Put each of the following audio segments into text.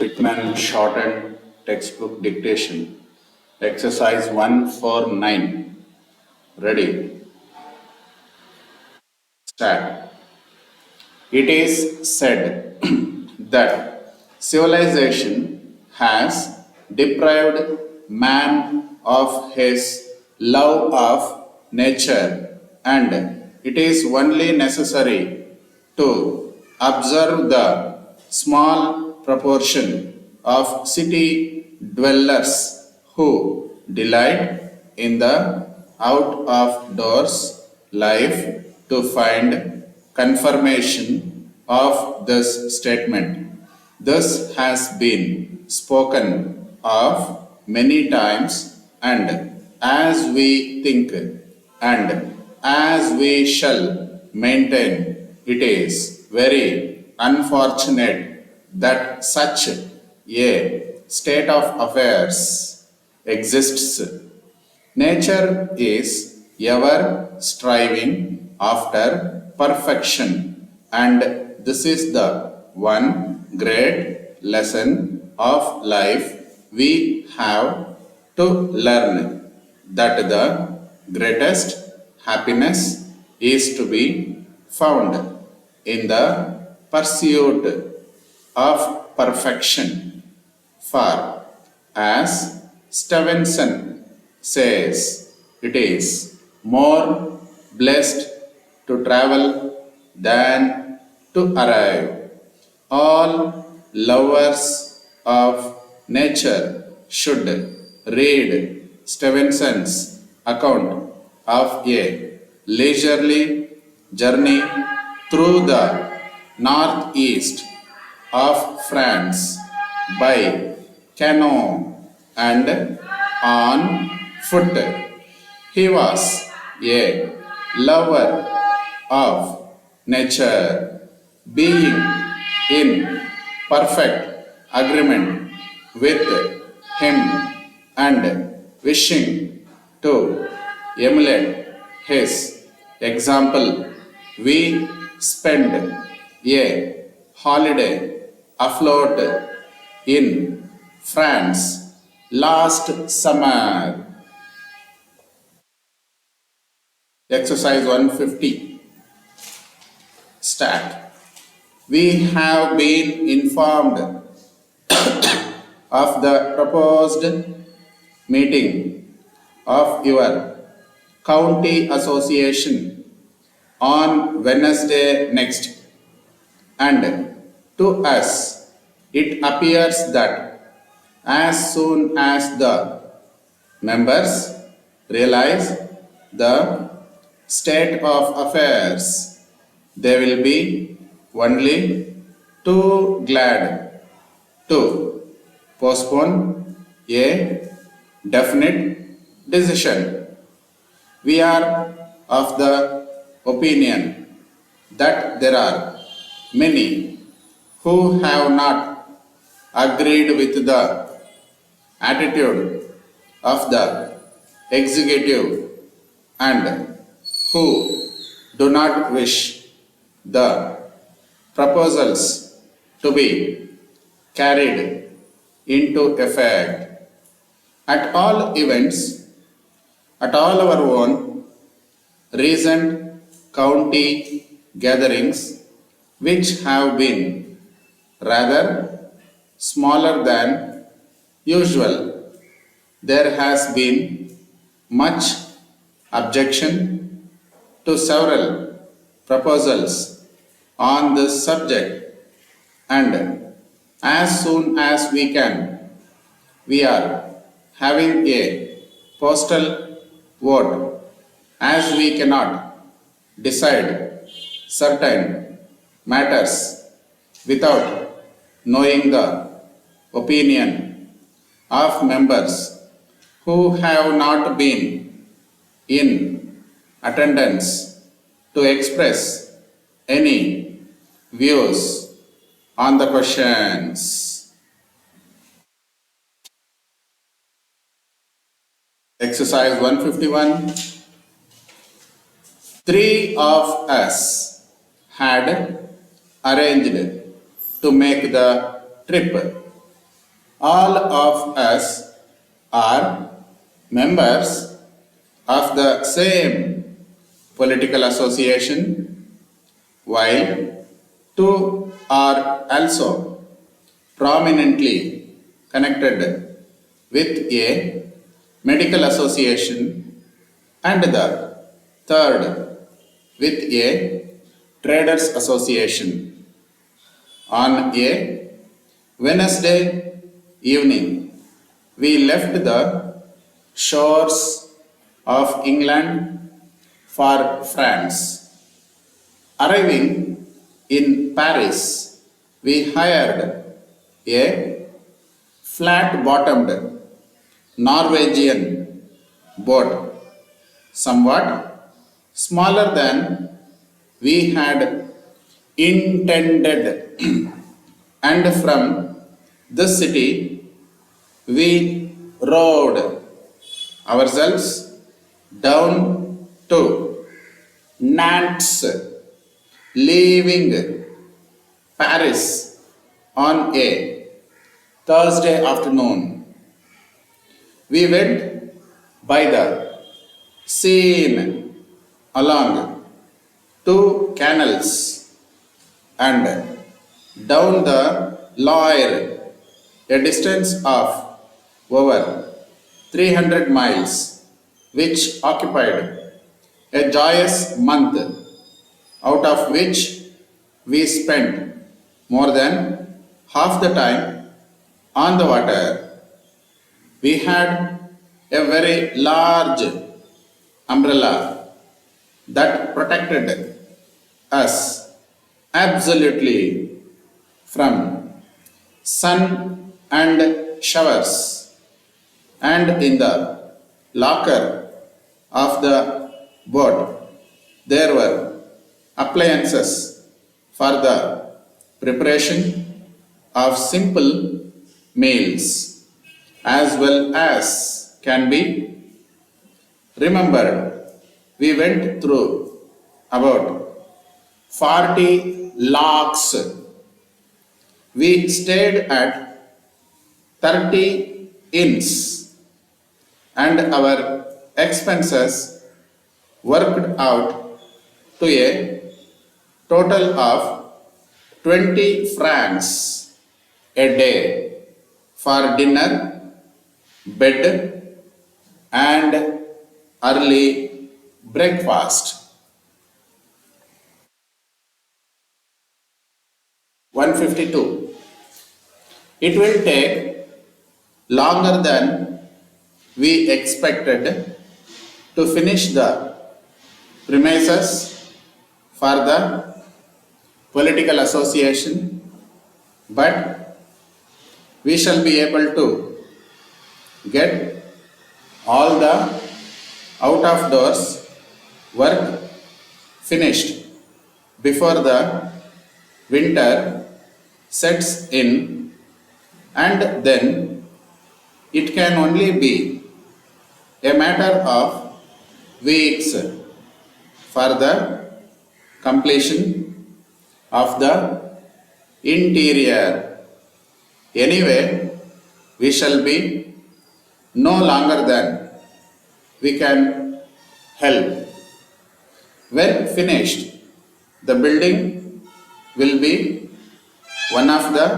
Pitman Shorthand Textbook Dictation. Exercise 149. Ready? Start. It is said that civilization has deprived man of his love of nature, and it is only necessary to observe the small proportion of city dwellers who delight in the out of doors life to find confirmation of this statement. This has been spoken of many times, and as we think and as we shall maintain, it is very unfortunate that such a state of affairs exists. Nature is ever striving after perfection, and this is the one great lesson of life we have to learn, that the greatest happiness is to be found in the pursuit of perfection. For as Stevenson says, it is more blessed to travel than to arrive. All lovers of nature should read Stevenson's account of a leisurely journey through the northeast of France by canoe and on foot. He was a lover of nature, being in perfect agreement with him and wishing to emulate his example. We spent a holiday afloat in France last summer. Exercise 150. Start. We have been informed of the proposed meeting of your county association on Wednesday next, and to us it appears that as soon as the members realize the state of affairs, they will be only too glad to postpone a definite decision. We are of the opinion that there are many who have not agreed with the attitude of the executive and who do not wish the proposals to be carried into effect. At all events, at all our own recent county gatherings, which have been rather smaller than usual, there has been much objection to several proposals on this subject, and as soon as we can, we are having a postal vote, as we cannot decide certain matters without knowing the opinion of members who have not been in attendance to express any views on the questions. Exercise 151. Three of us had arranged to make the trip All of us are members of the same political association, while two are also prominently connected with a medical association, and the third with a traders association. On a Wednesday evening, we left the shores of England for France. Arriving in Paris, we hired a flat bottomed Norwegian boat, somewhat smaller than we had intended. And from this city, we rowed ourselves down to Nantes, leaving Paris on a Thursday afternoon. We went by the Seine along two canals and down the Loire, a distance of over 300 miles, which occupied a joyous month, out of which we spent more than half the time on the water. We had a very large umbrella that protected us absolutely from sun and showers, and in the locker of the boat there were appliances for the preparation of simple meals as well as can be remembered. We went through about 40 locks. We stayed at 30 inns, and our expenses worked out to a total of 20 francs a day for dinner, bed, and early breakfast. 152. It will take longer than we expected to finish the premises for the political association, but we shall be able to get all the out of doors work finished before the winter sets in, and then it can only be a matter of weeks for the completion of the interior. Anyway, we shall be no longer than we can help. When finished, the building will be one of the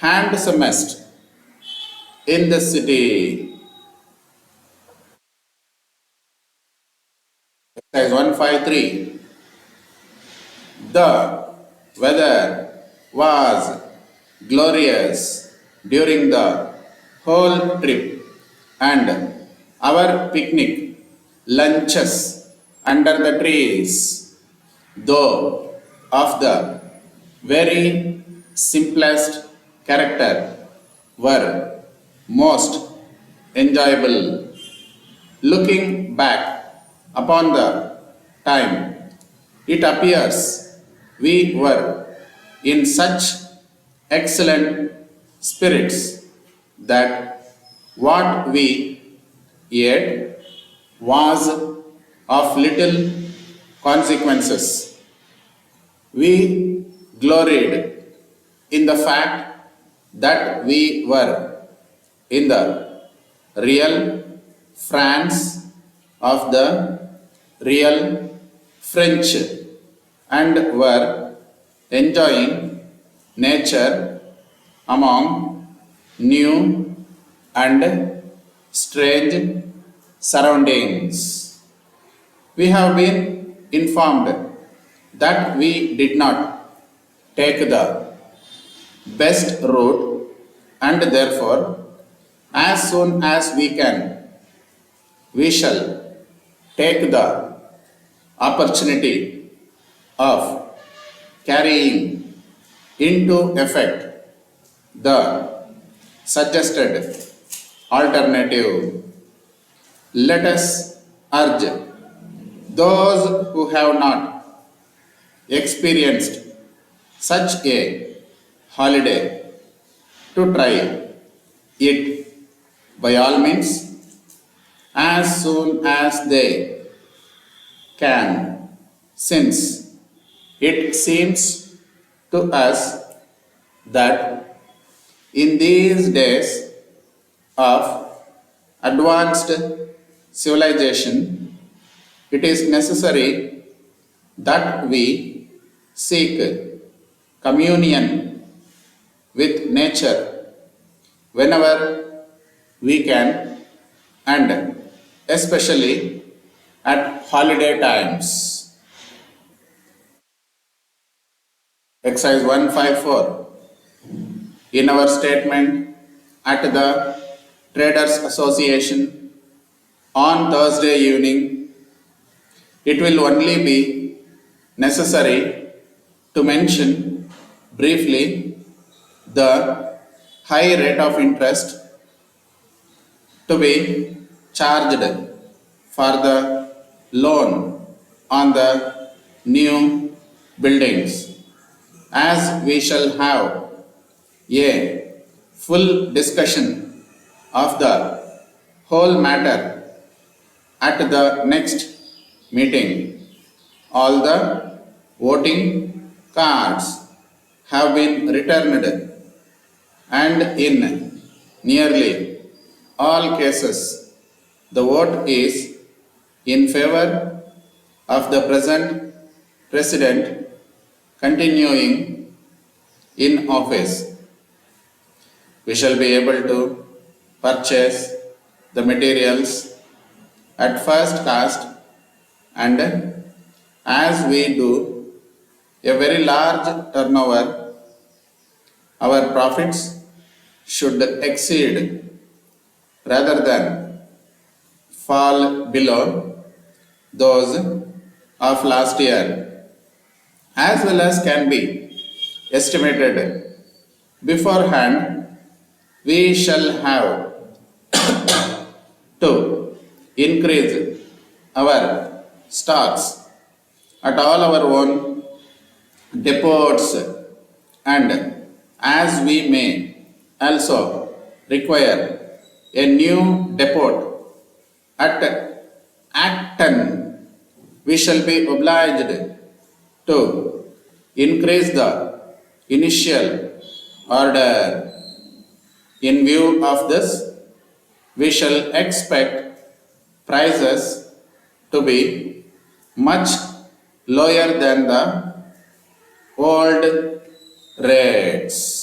handsomest in the city. Exercise 153. The weather was glorious during the whole trip, and our picnic lunches under the trees, though of the very simplest character, were most enjoyable. Looking back upon the time, it appears we were in such excellent spirits that what we ate was of little consequences. We gloried in the fact that we were in the real France of the real French and were enjoying nature among new and strange surroundings. We have been informed that we did not take the best route and therefore, as soon as we can, we shall take the opportunity of carrying into effect the suggested alternative. Let us urge those who have not experienced such a holiday to try it by all means as soon as they can, since it seems to us that in these days of advanced civilization, it is necessary that we seek communion with nature whenever we can and especially at holiday times. Exercise 154. In our statement at the Traders Association on Thursday evening, it will only be necessary to mention briefly the high rate of interest to be charged for the loan on the new buildings, as we shall have a full discussion of the whole matter at the next meeting. All the voting cards have been returned, and in nearly all cases, the vote is in favor of the present president continuing in office. We shall be able to purchase the materials at first cost, and as we do a very large turnover, our profits should exceed rather than fall below those of last year, as well as can be estimated beforehand. We shall have to increase our stocks at all our own depots, and as we may also require a new depot at Acton, we shall be obliged to increase the initial order. In view of this, we shall expect prices to be much lower than the old rates.